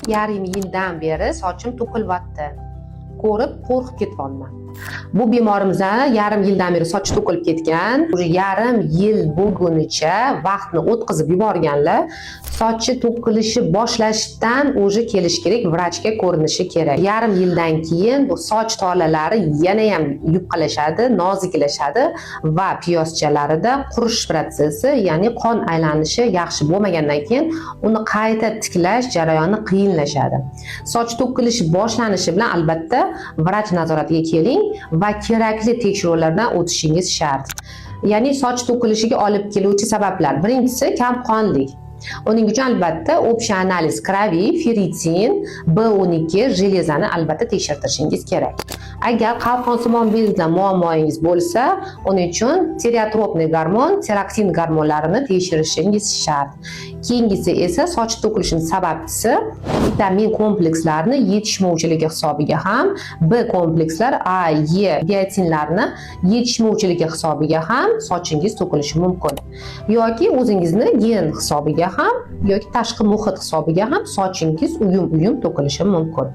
yarim yildan beri sochim to'kilyapti. Ko'rib qo'rqib ketyapman. Bu bemorimizda yarim yildan beri soch to'kilib ketgan. Yarim yil bo'lgunicha vaqtni o'tkazib yuborganlar. Sochi to'kilishi boshlashdan kelish kerak, vrachga ko'rinishi kerak. Yarim yildan keyin bu soch tolalari yana ham yupqalashadi, noziklashadi va piyozchalarida qurish protsessi, ya'ni qon aylanishi yaxshi bo'lmagandan keyin uni qayta tiklash jarayoni qiyinlashadi. Soch to'kilishi boshlanishi bilan albatta vrach nazoratiga keling va kerakli tekshiruvlardan o'tishingiz shart. Ya'ni soch to'kilishiga olib keluvchi sabablar. Birinchisi kamqonlik. Uning uchun albatta общий analiz kravi, feritin, B12, железani albatta tekshirtirishingiz kerak. Agar qalqonsimon bezda muammoingiz bo'lsa, uning uchun tireotropniy gormon, tiraktin gormonlarini tekshirishingiz shart. Keyingisi esa soch to'kilishining sababchisi vitamin komplekslarini yetishmovchiligi hisobiga ham, B komplekslar A, E biotinlarni yetishmovchiligi hisobiga ham sochingiz to'kilishi mumkin. Yoki o'zingizni gen hisobiga ham yoki tashqi muhit hisobiga ham sochingiz uyum to'kilishi mumkin.